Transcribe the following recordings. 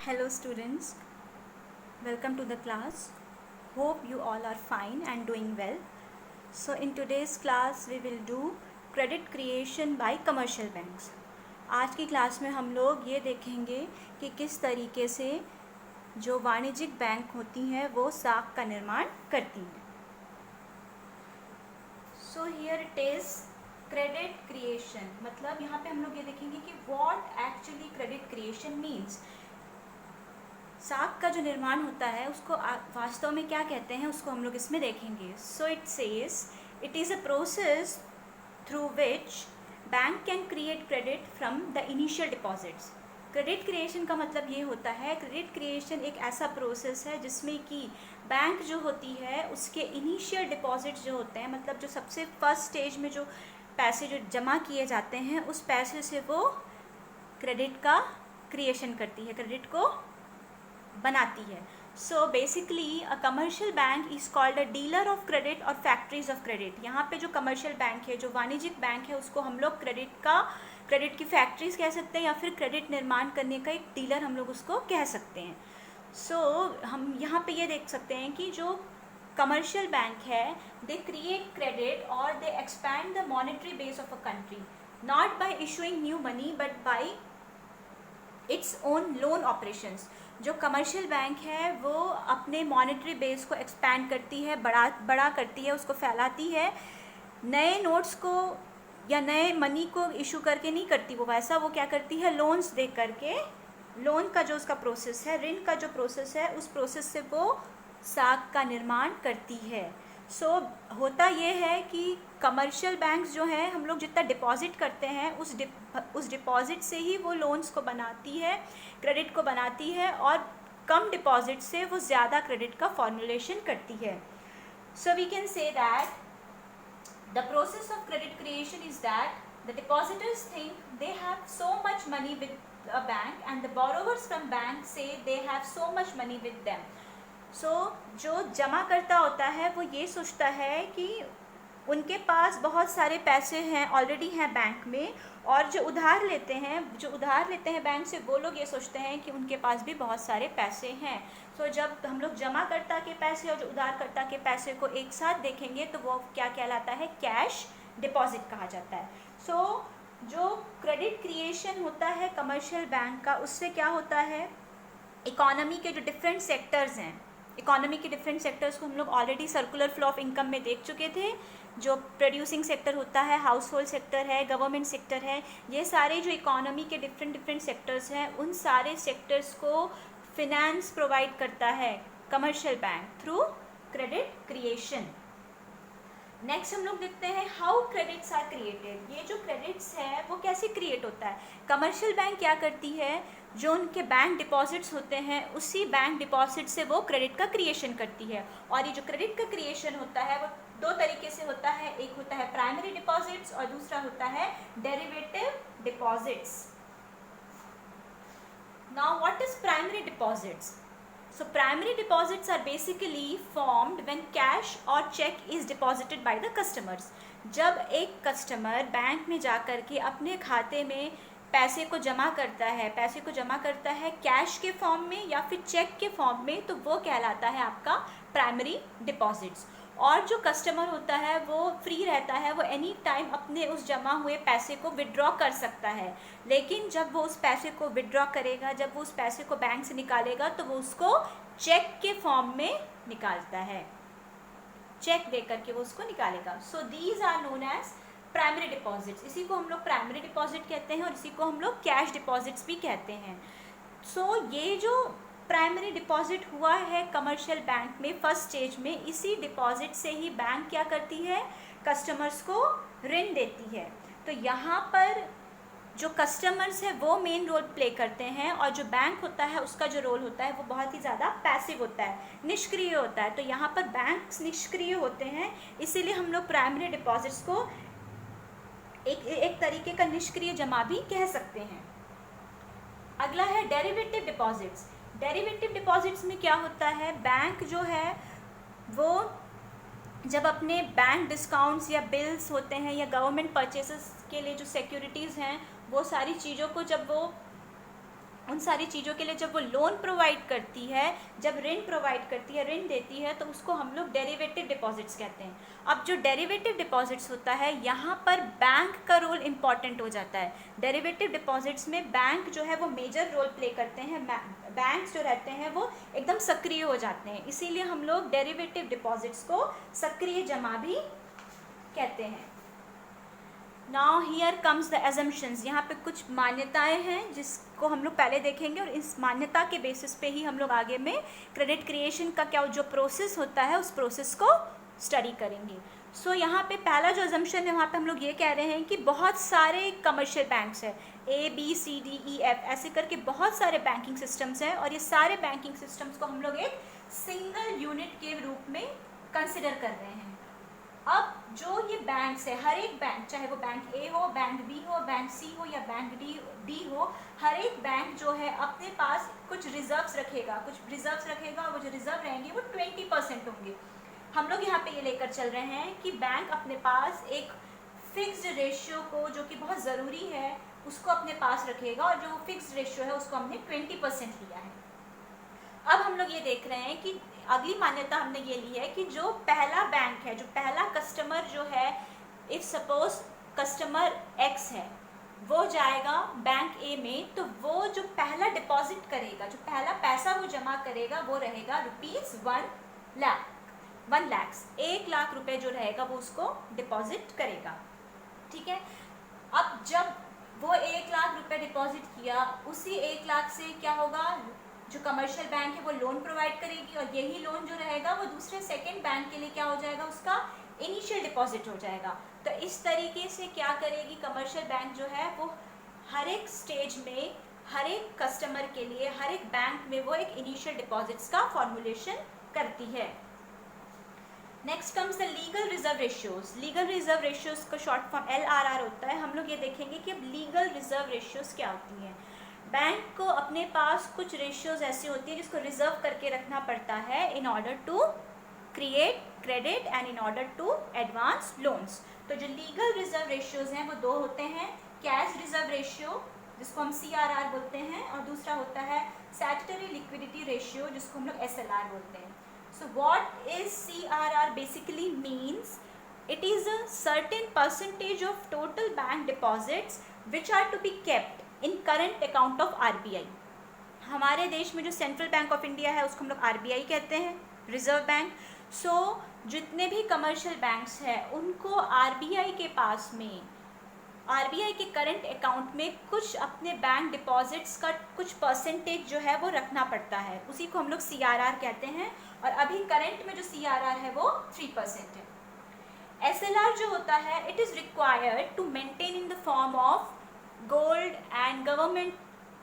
Hello students, welcome to the class. Hope you all are fine and doing well. So in today's class we will do credit creation by commercial banks. आज की class में हम लोग ये देखेंगे कि किस तरीके से जो वाणिज्यिक बैंक होती हैं वो साख का निर्माण करती हैं. So here it is credit creation. मतलब यहाँ पे हम लोग ये देखेंगे कि what actually credit creation means. साख का जो निर्माण होता है उसको वास्तव में क्या कहते हैं उसको हम लोग इसमें देखेंगे. So it says it is a process through which bank can create credit from the initial deposits. Credit creation का मतलब ये होता है, क्रेडिट क्रिएशन एक ऐसा प्रोसेस है जिसमें कि बैंक जो होती है उसके इनिशियल डिपॉजिट्स जो होते हैं, मतलब जो सबसे फर्स्ट स्टेज में जो पैसे जो जमा किए जाते हैं उस पैसे से वो क्रेडिट का क्रिएशन करती है, क्रेडिट को बनाती है. So basically a commercial bank is called a dealer of credit और फैक्ट्रीज ऑफ क्रेडिट. यहाँ पे जो कमर्शियल बैंक है, जो वाणिज्यिक बैंक है, उसको हम लोग क्रेडिट की फैक्ट्रीज कह सकते हैं या फिर क्रेडिट निर्माण करने का एक डीलर हम लोग उसको कह सकते हैं. सो हम यहाँ पे ये देख सकते हैं कि जो कमर्शियल बैंक है दे क्रिएट क्रेडिट और they expand the monetary base of a country not by issuing new money but by its own loan operations. जो कमर्शियल बैंक है वो अपने मॉनेटरी बेस को एक्सपैंड करती है, बड़ा करती है, उसको फैलाती है. नए नोट्स को या नए मनी को इशू करके नहीं करती वो, वैसा वो क्या करती है, लोन्स दे करके, लोन का जो उसका प्रोसेस है, ऋण का जो प्रोसेस है, उस प्रोसेस से वो साख का निर्माण करती है. सो होता ये है कि कमर्शियल बैंक्स जो हैं, हम लोग जितना डिपॉजिट करते हैं उस डिपॉजिट से ही वो लोन्स को बनाती है, क्रेडिट को बनाती है, और कम डिपॉजिट से वो ज़्यादा क्रेडिट का फॉर्मुलेशन करती है. So we can say that the process of credit creation is that the depositors think they have so much money with a bank and the borrowers from bank say they have so much money with them. So जो जमा करता होता है वो ये सोचता है कि उनके पास बहुत सारे पैसे हैं, ऑलरेडी हैं बैंक में, और जो उधार लेते हैं बैंक से, वो लोग ये सोचते हैं कि उनके पास भी बहुत सारे पैसे हैं. सो जब हम लोग जमाकर्ता के पैसे और जो उधारकर्ता के पैसे को एक साथ देखेंगे तो वो क्या कहलाता है, कैश डिपॉजिट कहा जाता है. सो जो क्रेडिट क्रिएशन होता है कमर्शियल बैंक का, उससे क्या होता है, इकोनॉमी के जो डिफरेंट सेक्टर्स हैं, इकोनॉमी के डिफरेंट सेक्टर्स को हम लोग already circular flow of income में देख चुके थे. जो प्रोड्यूसिंग सेक्टर होता है, हाउस होल्ड सेक्टर है, गवर्नमेंट सेक्टर है, ये सारे जो इकोनॉमी के डिफरेंट सेक्टर्स हैं, उन सारे सेक्टर्स को फिनेंस प्रोवाइड करता है commercial bank through credit creation. Next हम लोग देखते हैं हाउ क्रेडिट्स आर क्रिएटेड. ये जो क्रेडिट्स है वो कैसे क्रिएट होता है. कमर्शियल बैंक क्या करती है, जो उनके बैंक डिपॉजिट्स होते हैं उसी बैंक डिपॉजिट से वो क्रेडिट का क्रिएशन करती है. और ये जो क्रेडिट का क्रिएशन होता है वो दो तरीके से होता है, एक होता है प्राइमरी डिपॉजिट्स और दूसरा होता है derivative deposits. Now what is primary deposits. So primary deposits are basically formed when cash or check is deposited by the customers. जब एक कस्टमर बैंक में जा कर के अपने खाते में पैसे को जमा करता है कैश के फॉर्म में या फिर चेक के फॉर्म में, तो वो कहलाता है आपका प्राइमरी डिपॉजिट्स. और जो कस्टमर होता है वो फ्री रहता है, वो एनी टाइम अपने उस जमा हुए पैसे को विड्रॉ कर सकता है. लेकिन जब वो उस पैसे को विड्रॉ करेगा, जब वो उस पैसे को बैंक से निकालेगा, तो वो उसको चेक के फॉर्म में निकालता है, चेक दे करके वो उसको निकालेगा. So these are known as primary deposits. इसी को हम लोग प्राइमरी डिपॉजिट कहते हैं और इसी को हम लोग कैश डिपॉजिट्स भी कहते हैं. सो ये जो प्राइमरी डिपॉजिट हुआ है कमर्शियल बैंक में फर्स्ट स्टेज में, इसी डिपॉजिट से ही बैंक क्या करती है, कस्टमर्स को ऋण देती है. तो यहाँ पर जो कस्टमर्स है वो मेन रोल प्ले करते हैं, और जो बैंक होता है उसका जो रोल होता है वो बहुत ही ज़्यादा पैसिव होता है, निष्क्रिय होता है. तो यहाँ पर बैंक्स निष्क्रिय होते हैं, इसीलिए हम लोग प्राइमरी डिपॉजिट्स को एक तरीके का निष्क्रिय जमा भी कह सकते हैं. अगला है डेरिवेटिव डिपॉजिट्स. डेरिवेटिव डिपॉजिट्स में क्या होता है, बैंक जो है वो जब अपने बैंक डिस्काउंट्स या बिल्स होते हैं या गवर्नमेंट परचेसेस के लिए जो सिक्योरिटीज़ हैं, वो सारी चीज़ों को जब वो उन सारी चीज़ों के लिए जब वो लोन प्रोवाइड करती है, जब ऋण प्रोवाइड करती है, ऋण देती है, तो उसको हम लोग डेरिवेटिव डिपॉजिट्स कहते हैं। अब जो डेरिवेटिव डिपॉजिट्स होता है, यहाँ पर बैंक का रोल इम्पॉर्टेंट हो जाता है। डेरिवेटिव डिपॉजिट्स में बैंक जो है वो मेजर रोल प्ले करते हैं, बैंक्स जो रहते हैं वो एकदम सक्रिय हो जाते हैं, इसीलिए हम लोग डेरिवेटिव डिपॉजिट्स को सक्रिय जमा भी कहते हैं। Now here comes the assumptions, यहाँ पे कुछ मान्यताएं हैं जिसको हम लोग पहले देखेंगे, और इस मान्यता के बेसिस पे ही हम लोग आगे में क्रेडिट क्रिएशन का क्या जो प्रोसेस होता है उस प्रोसेस को स्टडी करेंगे। सो यहाँ पे पहला जो एजम्पशन है वहाँ पे हम लोग ये कह रहे हैं कि बहुत सारे कमर्शियल बैंक्स हैं, ABCDEF ऐसे करके बहुत सारे बैंकिंग सिस्टम्स हैं, और ये सारे बैंकिंग सिस्टम्स को हम लोग एक सिंगल यूनिट के रूप में कंसिडर कर रहे हैं। अब जो ये बैंक्स है, हर एक बैंक, चाहे वो बैंक A हो, बैंक B हो, बैंक C हो या बैंक D हो, हर एक बैंक जो है अपने पास कुछ रिजर्व्स रखेगा, और वो जो रिजर्व रहेंगे वो 20% होंगे। हम लोग यहाँ पे ये लेकर चल रहे हैं कि बैंक अपने पास एक फिक्स्ड रेशियो को, जो कि बहुत ज़रूरी है, उसको अपने पास रखेगा, और जो फिक्स्ड रेशियो है उसको हमने 20% लिया है। अब हम लोग ये देख रहे हैं कि अगली मान्यता हमने ये ली है कि जो पहला बैंक है, जो पहला कस्टमर जो है, इफ सपोज कस्टमर X है, वो जाएगा बैंक A में, तो वो जो पहला डिपॉजिट करेगा, जो पहला पैसा वो जमा करेगा वो रहेगा ₹1 लाख, 1 लाख रुपए जो रहेगा वो उसको डिपॉजिट करेगा। ठीक है, अब जब वो 1 लाख रुपए डिपॉजिट किया, उसी 1 लाख से क्या होगा, जो कमर्शियल बैंक है वो लोन प्रोवाइड करेगी, और यही लोन जो रहेगा वो दूसरे सेकंड बैंक के लिए क्या हो जाएगा, उसका इनिशियल डिपॉजिट हो जाएगा। तो इस तरीके से क्या करेगी कमर्शियल बैंक जो है, वो हर एक स्टेज में, हर एक कस्टमर के लिए, हर एक बैंक में वो एक इनिशियल डिपॉजिट्स का फॉर्मुलेशन करती है। Next comes the legal reserve ratios. Legal reserve ratios का शॉर्ट फॉर्म LRR होता है। हम लोग ये देखेंगे कि अब लीगल रिजर्व रेशियोज क्या होती हैं। बैंक को अपने पास कुछ रेशियोज ऐसी होती है जिसको रिजर्व करके रखना पड़ता है in order to create credit and in order to advance loans. तो जो लीगल रिजर्व रेशियोज हैं वो दो होते हैं, कैश रिजर्व रेशियो जिसको हम CRR बोलते हैं, और दूसरा होता है स्टैट्यूटरी लिक्विडिटी रेशियो जिसको हम लोग SLR बोलते हैं। So what is CRR basically means, it is a certain percentage of total bank deposits which are to be kept in current account of RBI। हमारे देश में जो सेंट्रल बैंक ऑफ इंडिया है उसको हम लोग RBI कहते हैं, रिजर्व बैंक। सो जितने भी कमर्शियल बैंक्स हैं उनको RBI के पास में, RBI के करंट अकाउंट में कुछ अपने बैंक डिपॉजिट्स का कुछ परसेंटेज जो है वो रखना पड़ता है, उसी को हम लोग CRR कहते हैं। और अभी करंट में जो CRR है वो 3% है। SLR जो होता है, it is required to maintain in the form of gold and government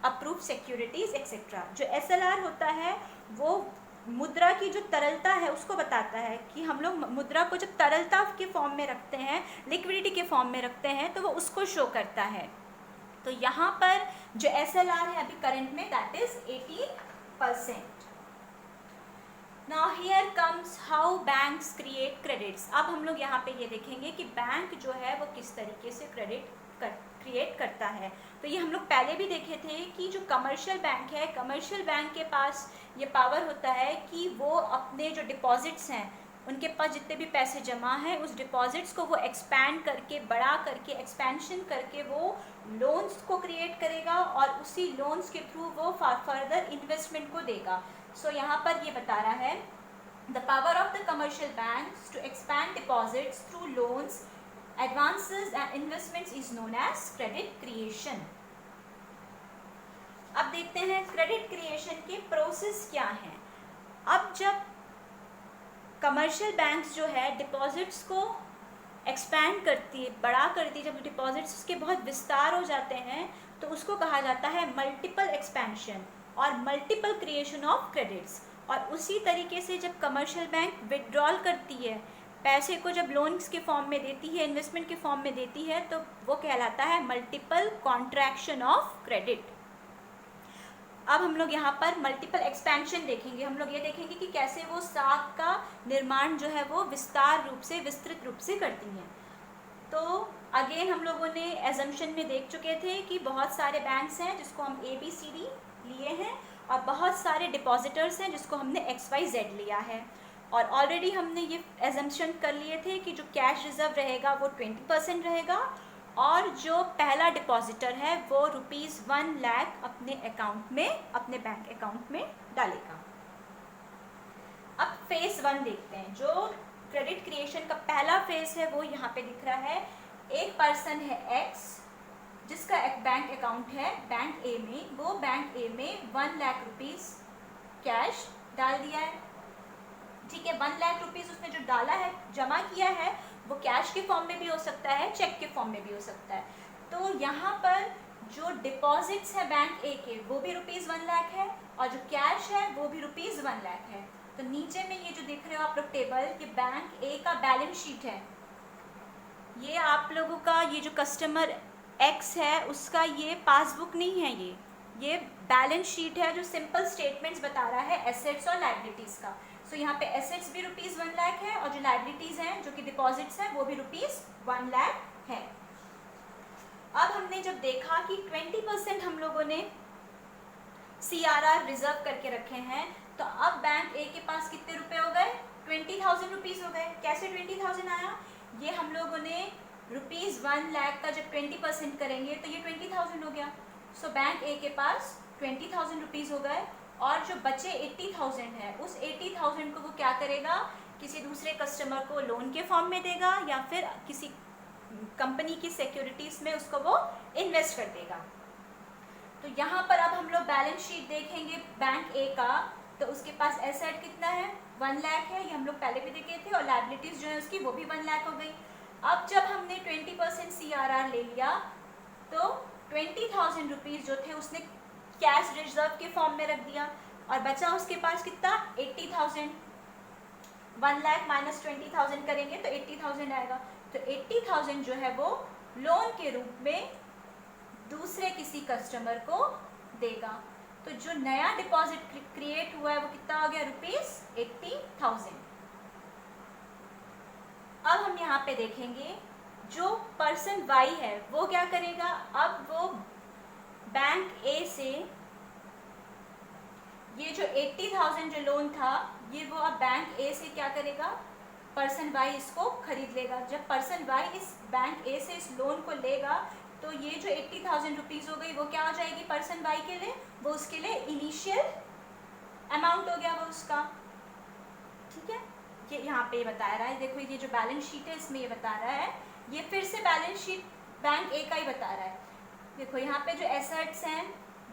approve securities etcetera. जो SLR होता है वो मुद्रा की जो तरलता है उसको बताता है कि हम लोग मुद्रा को जब तरलता के फॉर्म में रखते हैं, लिक्विडिटी के फॉर्म में रखते हैं, तो वो उसको शो करता है। तो यहाँ पर जो SLR है अभी करंट में that is 18%। Now here comes how banks create credits। अब हम लोग यहाँ पे ये देखेंगे कि बैंक जो है वो किस तरीके से क्रिएट करता है। तो ये हम लोग पहले भी देखे थे कि जो कमर्शियल बैंक है, कमर्शियल बैंक के पास ये पावर होता है कि वो अपने जो डिपॉजिट्स हैं, उनके पास जितने भी पैसे जमा हैं, उस डिपॉजिट्स को वो एक्सपैंड करके, बड़ा करके, एक्सपेंशन करके वो लोन्स को क्रिएट करेगा, और उसी लोन्स के थ्रू वो फर्दर इन्वेस्टमेंट को देगा। सो यहाँ पर ये बता रहा है, the power of the commercial banks to expand deposits through loans, advances and investments is known as credit creation. अब देखते हैं क्रेडिट क्रिएशन के प्रोसेस क्या हैं। अब जब कमर्शियल बैंक्स जो है डिपॉजिट्स को एक्सपैंड करती है, बड़ा करती है, जब डिपॉजिट्स के बहुत विस्तार हो जाते हैं तो उसको कहा जाता है मल्टीपल एक्सपेंशन और मल्टीपल क्रिएशन ऑफ क्रेडिट्स। और उसी तरीके से जब कमर्शियल बैंक विड्रॉल करती है, पैसे को जब लोन्स के फॉर्म में देती है, इन्वेस्टमेंट के फॉर्म में देती है, तो वो कहलाता है मल्टीपल कॉन्ट्रैक्शन ऑफ क्रेडिट। अब हम लोग यहाँ पर मल्टीपल एक्सपेंशन देखेंगे। हम लोग ये देखेंगे कि कैसे वो साख का निर्माण जो है वो विस्तार रूप से, विस्तृत रूप से करती हैं। तो अगेन हम लोगों ने एजम्पशन में देख चुके थे कि बहुत सारे बैंक्स हैं जिसको हम ABCD लिए हैं और बहुत सारे डिपॉजिटर्स हैं जिसको हमने XYZ लिया है। और ऑलरेडी हमने ये एजम्पशन कर लिए थे कि जो कैश रिजर्व रहेगा वो 20% रहेगा और जो पहला डिपॉजिटर है वो ₹1 लाख अपने अकाउंट में, अपने बैंक अकाउंट में डालेगा। अब फेज 1 देखते हैं। जो क्रेडिट क्रिएशन का पहला फेज है वो यहाँ पे दिख रहा है। एक पर्सन है X जिसका एक बैंक अकाउंट है बैंक A में, वो बैंक A में 1 लाख रुपीस कैश डाल दिया है। ठीक है, 1 लाख रुपीस उसने जो डाला है, जमा किया है, वो कैश के फॉर्म में भी हो सकता है, चेक के फॉर्म में भी हो सकता है। तो यहाँ पर जो डिपॉजिट्स है बैंक A के वो भी ₹1 लाख है और जो कैश है वो भी ₹1 लाख है। तो नीचे में ये जो देख रहे हो आप लोग टेबल, कि बैंक A का बैलेंस शीट है, ये आप लोगों का ये जो कस्टमर X है उसका ये पासबुक नहीं है, ये बैलेंस शीट है जो सिंपल स्टेटमेंट्स बता रहा है एसेट्स और लायबिलिटीज़ का। सो यहाँ पे एसेट्स भी ₹1 लाख है और जो लायबिलिटीज़ हैं जो कि डिपॉजिट्स हैं वो भी ₹1 लाख है। अब हमने जब देखा कि 20% हम लोगों ने CRR रिजर्व करके रखे हैं, तो अब बैंक A के पास कितने रुपए हो गए? 20,000 रुपीज़ हो गए। कैसे 20,000 आया? ये हम लोगों ने ₹1 लाख का जब 20% करेंगे तो ये 20,000 हो गया। सो बैंक A के पास 20,000 रुपीज़ हो गए और जो बचे 80,000 है, उस 80,000 को वो क्या करेगा? किसी दूसरे कस्टमर को लोन के फॉर्म में देगा या फिर किसी कंपनी की सिक्योरिटीज़ में उसको वो इन्वेस्ट कर देगा। तो यहाँ पर अब हम लोग बैलेंस शीट देखेंगे बैंक A का, तो उसके पास एसेट कितना है? 1 लाख है, ये हम लोग पहले भी देखे थे, और लायबिलिटीज़ जो है उसकी वो भी 1 लाख हो गई। अब जब हमने 20% CRR ले लिया तो 20,000 रुपीज़ जो थे उसने कैश रिजर्व के फॉर्म में रख दिया और बचा उसके पास कितना? 80,000। 1 लाख माइनस 20,000 करेंगे तो 80,000 आएगा। तो 80,000 जो है वो लोन के रूप में दूसरे किसी कस्टमर को देगा। तो जो नया डिपॉजिट क्रिएट हुआ है वो कितना हो गया? ₹80,000। अब हम यहाँ पे देखेंगे जो पर्सन Y है वो क्या करेगा? अब वो बैंक A से ये जो 80,000 जो लोन था, ये वो अब बैंक A से क्या करेगा? पर्सन Y इसको खरीद लेगा। जब पर्सन Y इस बैंक A से इस लोन को लेगा तो ये जो 80,000 रुपीज़ हो गई वो क्या हो जाएगी पर्सन Y के लिए? वो उसके लिए इनिशियल अमाउंट हो गया वो उसका। ठीक है, ये यहाँ पे बता रहा है। देखो ये जो बैलेंस शीट है इसमें ये बता रहा है, ये फिर से बैलेंस शीट बैंक A का ही बता रहा है। देखो यहाँ पे जो एसेट्स हैं,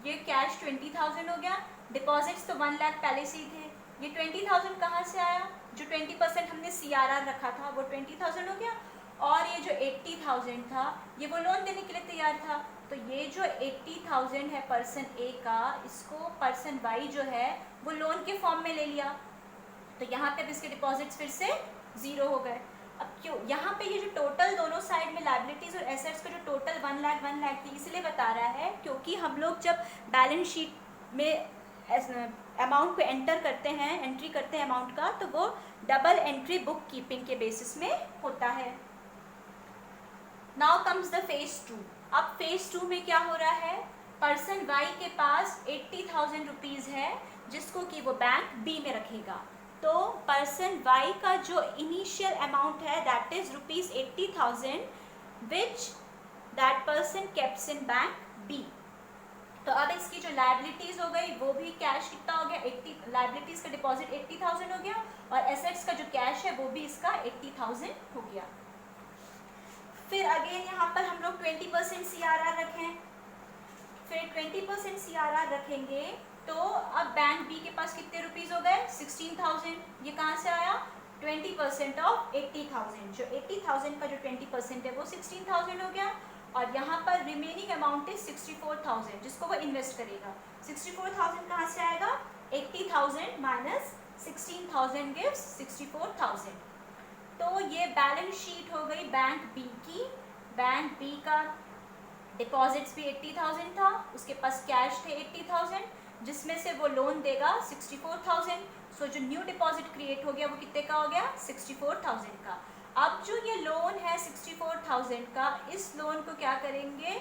ये कैश 20,000 हो गया, डिपॉजिट्स तो 1 लाख पहले से ही थे। ये 20,000 कहाँ से आया? जो 20% हमने CRR रखा था वो 20,000 हो गया, और ये जो 80,000 था ये वो लोन देने के लिए तैयार था। तो ये जो 80,000 है पर्सन A का, इसको पर्सन Y जो है वो लोन के फॉर्म में ले लिया। तो यहाँ पे इसके डिपॉजिट्स फिर से 0 हो गए। अब क्यों यहाँ पे ये जो टोटल दोनों साइड में लायबिलिटीज़ और एसेट्स का जो टोटल 1 लाख थी, इसलिए बता रहा है क्योंकि हम लोग जब बैलेंस शीट में अमाउंट को एंटर करते हैं, एंट्री करते हैं अमाउंट का, तो वो डबल एंट्री बुक कीपिंग के बेसिस में होता है। Now comes the phase 2। अब फेज 2 में क्या हो रहा है? पर्सन Y के पास 80,000 रुपीज़ है जिसको कि वो बैंक B में रखेगा। तो पर्सन Y का जो इनिशियल अमाउंट है that is ₹80,000 which that person keeps in bank B। तो अब इसकी जो लायबिलिटीज हो गई वो भी कैश कितना हो गया? 80, लायबिलिटीज का डिपॉजिट 80,000 हो गया और एसेट्स का जो कैश है वो भी इसका 80,000 हो गया। फिर अगेन यहाँ पर हम लोग 20% CRR रखें, फिर 20% CRR रखेंगे तो अब बैंक B के पास कितने रुपीज़ हो गए? 16,000। ये कहाँ से आया? 20% ऑफ 80,000। जो 80,000 का जो 20% है वो 16,000 हो गया, और यहाँ पर रिमेनिंग अमाउंट है 64,000 जिसको वो इन्वेस्ट करेगा। 64,000 कहाँ से आएगा? 80,000 माइनस 16,000 गिव्स 64,000। तो ये बैलेंस शीट हो गई बैंक B की। बैंक B का डिपॉजिट्स भी 80,000 था, उसके पास कैश थे 80,000 जिसमें से वो लोन देगा 64,000। सो जो न्यू डिपॉजिट क्रिएट हो गया वो कितने का हो गया? 64,000 का। अब जो ये लोन है 64,000 का, इस लोन को क्या करेंगे?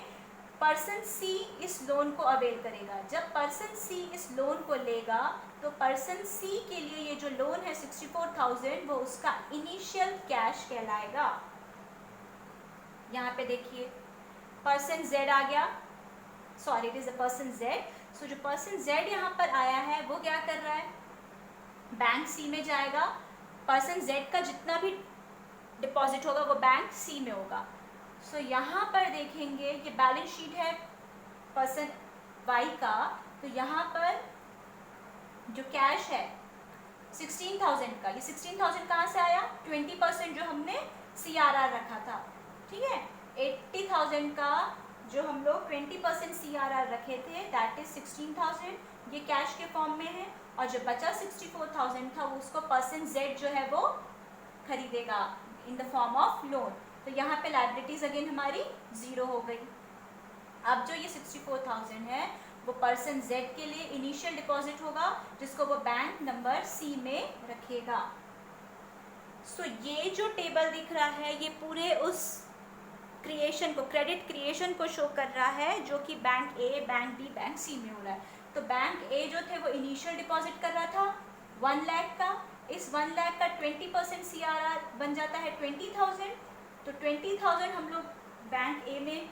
पर्सन सी इस लोन को अवेल करेगा। जब पर्सन सी इस लोन को लेगा तो पर्सन सी के लिए ये जो लोन है 64,000 वो उसका इनिशियल कैश कहलाएगा। यहाँ पे देखिए पर्सन जेड आ गया, sorry it is a person Z. So जो पर्सन जेड यहाँ पर आया है वो क्या कर रहा है, बैंक सी में जाएगा। पर्सन जेड का जितना भी डिपॉजिट होगा वो बैंक सी में होगा। सो यहाँ पर देखेंगे ये बैलेंस शीट है पर्सन वाई का, तो यहाँ पर जो कैश है 16,000 का, ये 16,000 कहाँ से आया, 20% जो हमने CRR रखा था, ठीक है। 80,000 का जो हम लोग 20% CRR रखे थे दैट इज 16,000, ये कैश के फॉर्म में है। और जो बचा 64,000 था वो उसको पर्सन जेड जो है वो खरीदेगा इन द फॉर्म ऑफ लोन। तो यहाँ पे लायबिलिटीज अगेन हमारी 0 हो गई। अब जो ये 64,000 है वो पर्सन जेड के लिए इनिशियल डिपॉजिट होगा जिसको वो बैंक नंबर सी में रखेगा। सो ये जो टेबल दिख रहा है ये पूरे उस क्रिएशन को, क्रेडिट क्रिएशन को शो कर रहा है जो कि बैंक ए, बैंक बी, बैंक सी में हो रहा है। तो बैंक ए जो थे वो इनिशियल डिपॉजिट कर रहा था 1 लाख का, इस 1 लाख का 20% CRR बन जाता है 20,000। तो 20,000 हम लोग बैंक ए में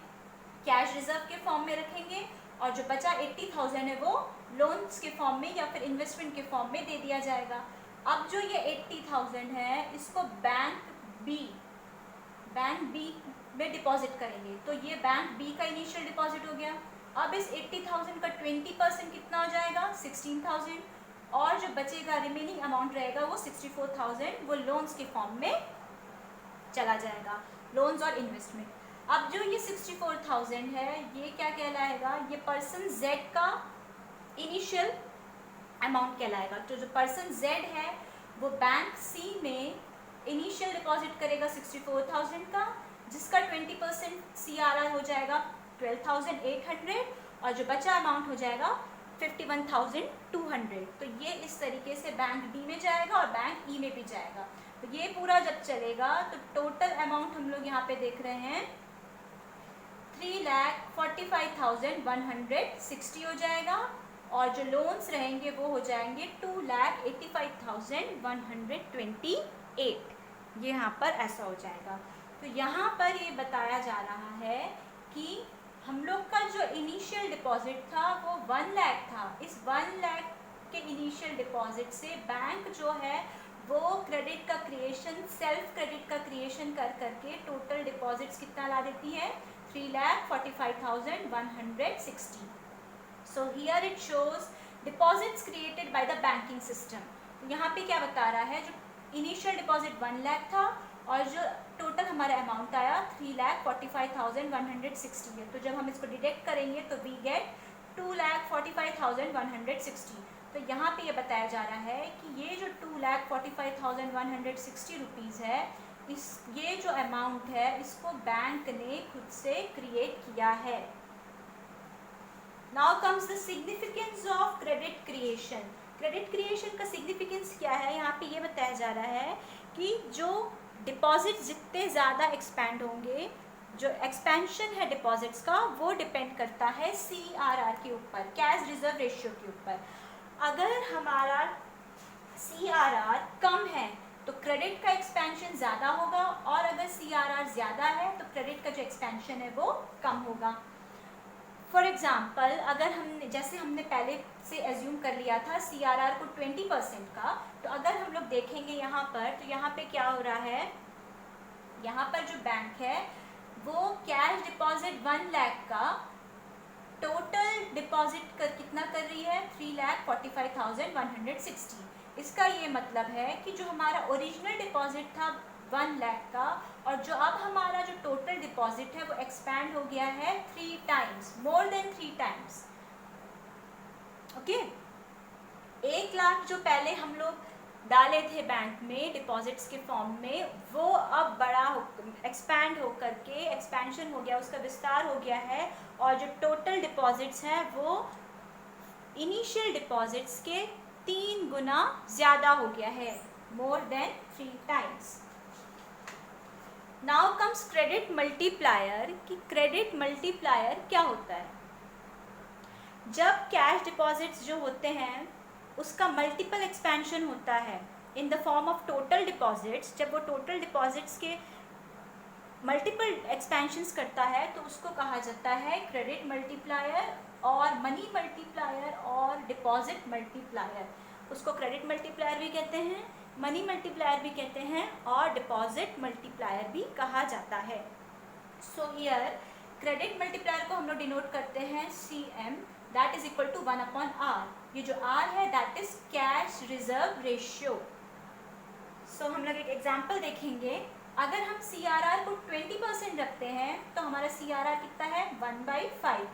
कैश रिजर्व के फॉर्म में रखेंगे और जो बचा 80,000 है वो लोन्स के फॉर्म में या फिर इन्वेस्टमेंट के फॉर्म में दे दिया जाएगा। अब जो ये 80,000 है इसको बैंक बी में डिपॉजिट करेंगे, तो ये बैंक बी का इनिशियल डिपॉजिट हो गया। अब इस 80,000 का 20% कितना हो जाएगा 16,000, और जो बचेगा रिमेनिंग अमाउंट रहेगा वो 64,000 वो लोन्स के फॉर्म में चला जाएगा, लोन्स और इन्वेस्टमेंट। अब जो ये 64,000 है ये क्या कहलाएगा, ये पर्सन जेड का इनिशियल अमाउंट कहलाएगा। तो जो पर्सन जेड है वो बैंक सी में इनिशियल डिपॉजिट करेगा 64,000 का, जिसका 20% CRR हो जाएगा 12,800 और जो बचा अमाउंट हो जाएगा 51,200। तो ये इस तरीके से बैंक डी में जाएगा और बैंक ई में भी जाएगा। तो ये पूरा जब चलेगा तो टोटल अमाउंट हम लोग यहाँ पे देख रहे हैं 3,45,160 हो जाएगा और जो लोन्स रहेंगे वो हो जाएंगे 2,85,128। ये यहाँ पर ऐसा हो जाएगा। तो यहाँ पर ये बताया जा रहा है कि हम लोग का जो इनिशियल डिपॉजिट था वो 1 लाख था। इस 1 लाख के इनिशियल डिपॉजिट से बैंक जो है वो क्रेडिट का क्रिएशन, सेल्फ क्रेडिट का क्रिएशन कर करके टोटल डिपॉजिट्स कितना ला देती है 3,45,160। So here it shows deposits created by the banking system. यहाँ पे क्या बता रहा है, जो इनिशियल डिपॉजिट 1 लाख था और जो टोटल हमारा अमाउंट आया 3,45,160 है। तो जब हम इसको डिडक्ट करेंगे तो वी गेट 2,45,160। तो यहाँ पे ये बताया जा रहा है कि ये जो 2,45,160 रुपीज़ है, ये जो अमाउंट है इसको बैंक ने खुद से क्रिएट किया है। Now comes the significance of credit creation. Credit creation का सिग्निफिकेंस क्या है, यहाँ पे ये बताया जा रहा है कि जो डिपॉजिट जितने ज़्यादा एक्सपैंड होंगे, जो एक्सपेंशन है डिपॉजिट्स का वो डिपेंड करता है CRR के ऊपर, कैश रिजर्व रेशियो के ऊपर। अगर हमारा CRR कम है तो क्रेडिट का एक्सपेंशन ज़्यादा होगा और अगर CRR ज़्यादा है तो क्रेडिट का जो एक्सपेंशन है वो कम होगा। फॉर एग्जाम्पल अगर हमने पहले से एज्यूम कर लिया था CRR को 20% का, तो अगर हम लोग देखेंगे यहाँ पर तो यहाँ पे क्या हो रहा है, यहाँ पर जो बैंक है वो कैश डिपॉजिट 1 लाख का टोटल डिपॉजिट कितना कर रही है 3,45,160। इसका ये मतलब है कि जो हमारा ओरिजिनल डिपॉजिट था 1 लाख का और जो अब हमारा जो टोटल डिपॉजिट है वो एक्सपैंड हो गया है 3 times, more than 3 times. Okay, 1 lakh जो पहले हम लोग डाले थे बैंक में डिपॉजिट्स के फॉर्म में वो अब बड़ा एक्सपैंड हो करके एक्सपेंशन हो गया, उसका विस्तार हो गया है और जो टोटल डिपॉजिट्स हैं वो इनिशियल डिपॉजिट्स के 3 गुना ज़्यादा हो गया है, more than 3 times. Now comes credit multiplier, कि क्रेडिट मल्टीप्लायर क्या होता है। जब कैश डिपॉजिट्स जो होते हैं उसका मल्टीपल एक्सपेंशन होता है इन the form of total deposits, जब वो टोटल डिपॉजिट्स के मल्टीपल एक्सपेंशंस करता है तो उसको कहा जाता है क्रेडिट मल्टीप्लायर और मनी मल्टीप्लायर और डिपॉजिट मल्टीप्लायर। उसको क्रेडिट मल्टीप्लायर भी कहते हैं, मनी मल्टीप्लायर भी कहते हैं और डिपॉजिट मल्टीप्लायर भी कहा जाता है। सो हियर क्रेडिट मल्टीप्लायर को हम लोग डिनोट करते हैं CM, that is equal to 1/R। ये जो R है that is cash reserve ratio. So हम लोग एक एग्जाम्पल देखेंगे। अगर हम CRR को 20% रखते हैं तो हमारा CRR कितना है 1/5।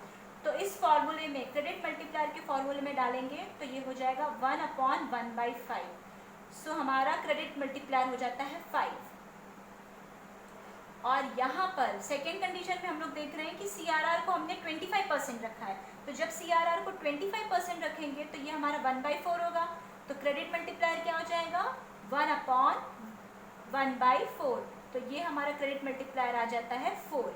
तो इस फॉर्मूले में क्रेडिट मल्टीप्लायर के फॉर्मूले में डालेंगे तो ये हो जाएगा 1/1/5। सो हमारा क्रेडिट मल्टीप्लायर हो जाता है 5। और यहाँ पर सेकेंड कंडीशन में हम लोग देख रहे हैं कि CRR को हमने 25% रखा है, तो जब CRR को 25% रखेंगे तो ये हमारा 1/4 होगा। तो क्रेडिट मल्टीप्लायर क्या हो जाएगा 1/1/4। तो ये हमारा क्रेडिट मल्टीप्लायर आ जाता है 4।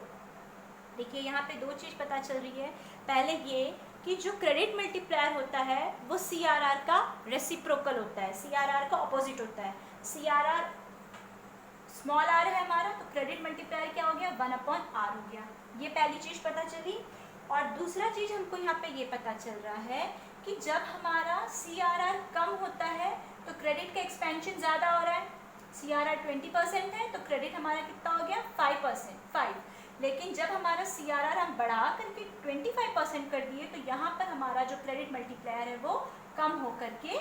देखिए यहाँ पे दो चीज़ पता चल रही है। पहले ये कि जो क्रेडिट मल्टीप्लायर होता है वो CRR का रेसिप्रोकल होता है, CRR का ऑपोजिट होता है। CRR स्मॉल r है हमारा, तो क्रेडिट मल्टीप्लायर क्या हो गया 1/R हो गया। ये पहली चीज़ पता चली। और दूसरा चीज़ हमको यहाँ पे ये पता चल रहा है कि जब हमारा CRR कम होता है तो क्रेडिट का एक्सपेंशन ज़्यादा हो रहा है। CRR 20% है तो क्रेडिट हमारा कितना हो गया 5%। लेकिन जब हमारा CRR हम बढ़ा करके 25% कर दिए तो यहाँ पर हमारा जो क्रेडिट मल्टीप्लायर है वो कम होकर के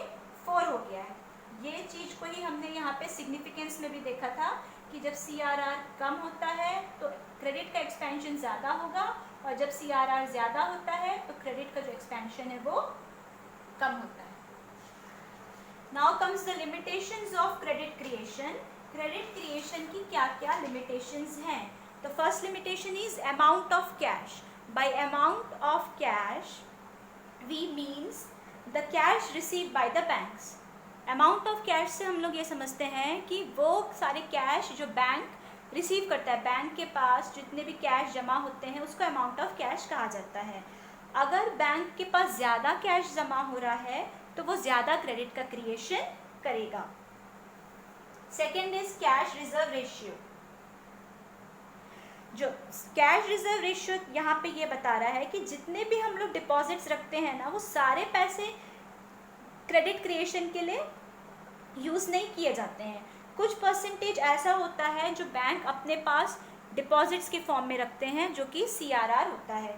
4 हो गया है। ये चीज़ को ही हमने यहाँ पे सिग्निफिकेंस में भी देखा था कि जब CRR कम होता है तो क्रेडिट का एक्सपेंशन ज़्यादा होगा और जब CRR ज़्यादा होता है तो क्रेडिट का जो एक्सपेंशन है वो कम होता है। Now comes the limitations of credit creation. Credit creation की क्या क्या लिमिटेशंस हैं। The first limitation is amount of cash. By amount of cash, we means the cash received by the banks. Amount of cash से हम लोग ये समझते हैं कि वो सारे कैश जो बैंक रिसीव करता है, बैंक के पास जितने भी कैश जमा होते हैं उसको अमाउंट ऑफ कैश कहा जाता है। अगर बैंक के पास ज़्यादा कैश जमा हो रहा है तो वो ज़्यादा क्रेडिट का क्रिएशन करेगा। Second is cash reserve ratio. जो कैश रिजर्व रेशियो यहाँ पे ये बता रहा है कि जितने भी हम लोग डिपॉजिट्स रखते हैं ना वो सारे पैसे क्रेडिट क्रिएशन के लिए यूज़ नहीं किए जाते हैं। कुछ परसेंटेज ऐसा होता है जो बैंक अपने पास डिपॉजिट्स के फॉर्म में रखते हैं जो कि CRR होता है।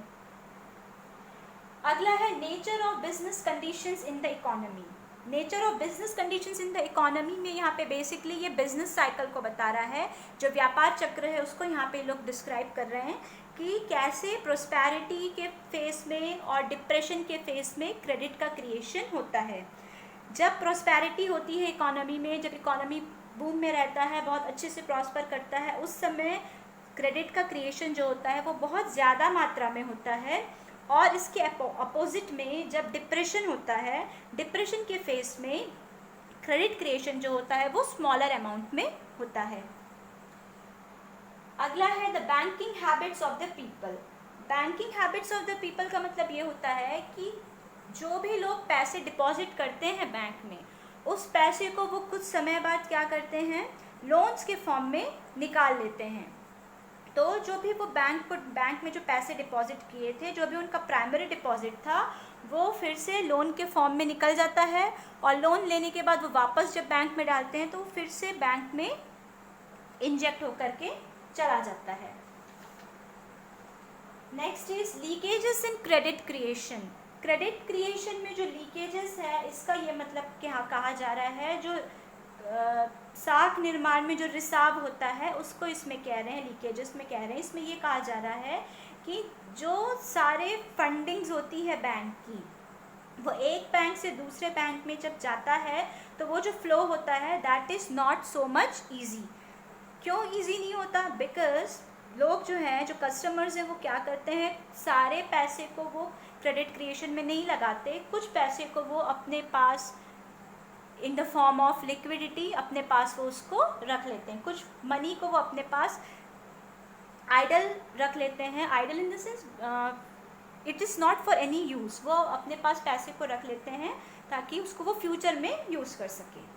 अगला है nature of business conditions in the economy. Nature of business conditions in the economy में यहाँ पे बेसिकली ये बिजनेस साइकिल को बता रहा है। जो व्यापार चक्र है उसको यहाँ पे लोग डिस्क्राइब कर रहे हैं कि कैसे प्रोस्पैरिटी के फेस में और डिप्रेशन के फेस में क्रेडिट का क्रिएशन होता है। जब प्रोस्पैरिटी होती है इकोनॉमी में, जब इकोनॉमी बूम में रहता है, बहुत अच्छे से प्रॉस्पर करता है, उस समय क्रेडिट का क्रिएशन जो होता है वो बहुत ज़्यादा मात्रा में होता है। और इसके अपोजिट में जब डिप्रेशन होता है, डिप्रेशन के फेस में क्रेडिट क्रिएशन जो होता है वो स्मॉलर अमाउंट में होता है। अगला है the banking habits of the people. Banking habits of the people का मतलब ये होता है कि जो भी लोग पैसे डिपॉजिट करते हैं बैंक में, उस पैसे को वो कुछ समय बाद क्या करते हैं, लोन्स के फॉर्म में निकाल लेते हैं। तो जो भी वो बैंक में जो पैसे डिपॉजिट किए थे, जो भी उनका प्राइमरी डिपॉजिट था, वो फिर से लोन के फॉर्म में निकल जाता है और लोन लेने के बाद वो वापस जब बैंक में डालते हैं तो वो फिर से बैंक में इंजेक्ट होकर के चला जाता है। Next is leakages in credit creation. Credit creation में जो लीकेजेस है इसका ये मतलब क्या कहा जा रहा है, जो साख निर्माण में जो रिसाव होता है उसको इसमें कह रहे हैं, लीकेजेस में कह रहे हैं। इसमें ये कहा जा रहा है कि जो सारे फंडिंग्स होती है बैंक की, वो एक बैंक से दूसरे बैंक में जब जाता है तो वो जो फ्लो होता है that is not so much easy. क्यों ईजी नहीं होता? बिकॉज लोग जो हैं, जो कस्टमर्स हैं, वो क्या करते हैं, सारे पैसे को वो क्रेडिट क्रिएशन में नहीं लगाते, कुछ पैसे को वो अपने पास in the form of liquidity अपने पास वो उसको रख लेते हैं, कुछ मनी को वो अपने पास आइडल रख लेते हैं, idle in the sense it is not for any use, वो अपने पास पैसे को रख लेते हैं ताकि उसको वो फ्यूचर में यूज़ कर सके।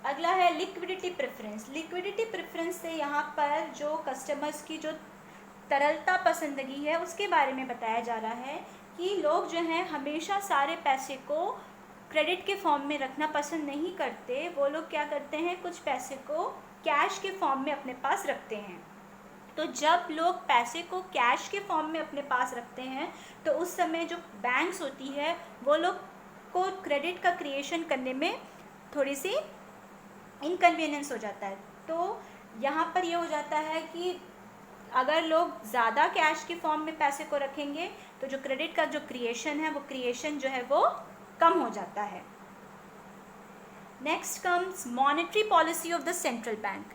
अगला है लिक्विडिटी प्रेफरेंस। लिक्विडिटी प्रेफरेंस से यहाँ पर जो कस्टमर्स की जो तरलता पसंदगी है उसके बारे में बताया जा रहा है कि लोग जो हैं हमेशा सारे पैसे को क्रेडिट के फॉर्म में रखना पसंद नहीं करते। वो लोग क्या करते हैं, कुछ पैसे को कैश के फॉर्म में अपने पास रखते हैं। तो जब लोग पैसे को कैश के फॉर्म में अपने पास रखते हैं तो उस समय जो बैंक्स होती है वो लोग को क्रेडिट का क्रिएशन करने में थोड़ी सी इनकन्वीनियंस हो जाता है। तो यहाँ पर ये हो जाता है कि अगर लोग ज़्यादा कैश के फॉर्म में पैसे को रखेंगे तो जो क्रेडिट का जो क्रिएशन है वो क्रिएशन जो है वो कम हो जाता है। Next comes monetary policy of the central bank.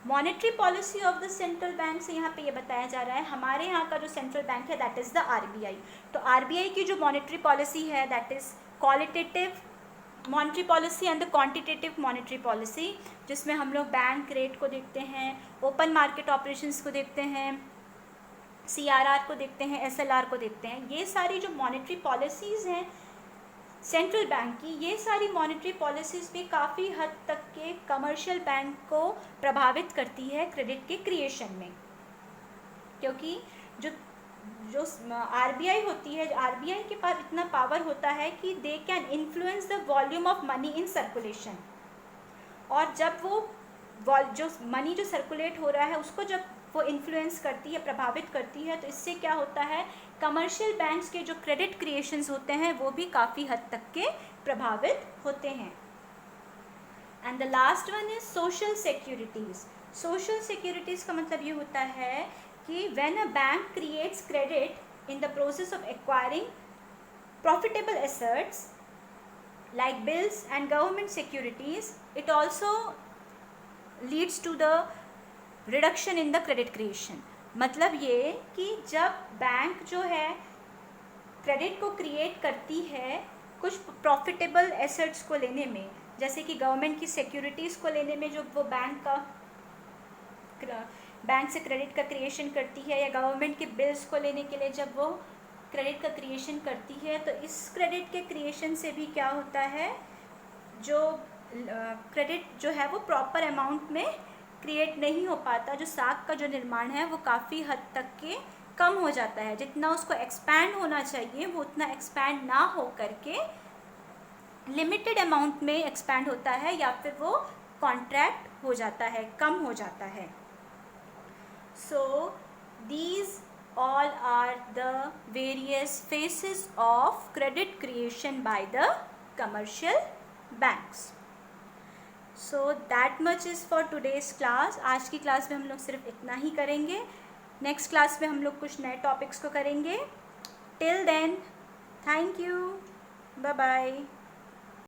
Monetary policy of the central bank से यहाँ पे ये बताया जा रहा है, हमारे यहाँ का जो सेंट्रल बैंक है दैट इज़ द आरबीआई। तो आरबीआई की जो मॉनेटरी पॉलिसी है that is qualitative monetary policy and the quantitative monetary policy, जिसमें हम लोग बैंक रेट को देखते हैं, ओपन मार्केट ऑपरेशंस को देखते हैं, सीआरआर को देखते हैं, एसएलआर को देखते हैं। ये सारी जो मॉनेटरी पॉलिसीज़ हैं सेंट्रल बैंक की, ये सारी मॉनेटरी पॉलिसीज़ भी काफ़ी हद तक के कमर्शियल बैंक को प्रभावित करती है क्रेडिट के क्रिएशन में, क्योंकि जो जो आरबीआई होती है, आरबीआई के पास इतना पावर होता है कि they can influence the volume of money in circulation. और जब वो जो मनी जो सर्कुलेट हो रहा है उसको जब वो इन्फ्लुएंस करती है, प्रभावित करती है, तो इससे क्या होता है, कमर्शियल बैंक्स के जो क्रेडिट क्रिएशंस होते हैं वो भी काफ़ी हद तक के प्रभावित होते हैं। And the last one is social securities. Social securities का मतलब ये होता है कि when a bank creates credit in the process of acquiring profitable assets like bills and government securities, it also leads to the reduction in the credit creation। मतलब ये कि जब बैंक जो है क्रेडिट को क्रिएट करती है कुछ प्रॉफिटेबल एसेट्स को लेने में, जैसे कि गवर्नमेंट की सिक्योरिटीज़ को लेने में, जो वो बैंक से क्रेडिट का क्रिएशन करती है, या गवर्नमेंट के बिल्स को लेने के लिए जब वो क्रेडिट का क्रिएशन करती है, तो इस क्रेडिट के क्रिएशन से भी क्या होता है, जो क्रेडिट जो है वो प्रॉपर अमाउंट में क्रिएट नहीं हो पाता। जो साख का जो निर्माण है वो काफ़ी हद तक के कम हो जाता है। जितना उसको एक्सपैंड होना चाहिए वो उतना एक्सपैंड ना हो करके लिमिटेड अमाउंट में एक्सपैंड होता है, या फिर वो कॉन्ट्रैक्ट हो जाता है, कम हो जाता है। So these all are the various phases of credit creation by the commercial banks. So that much is for today's class। आज की क्लास में हम लोग सिर्फ इतना ही करेंगे। नेक्स्ट क्लास में हम लोग कुछ नए टॉपिक्स को करेंगे। Till then, thank you, bye bye।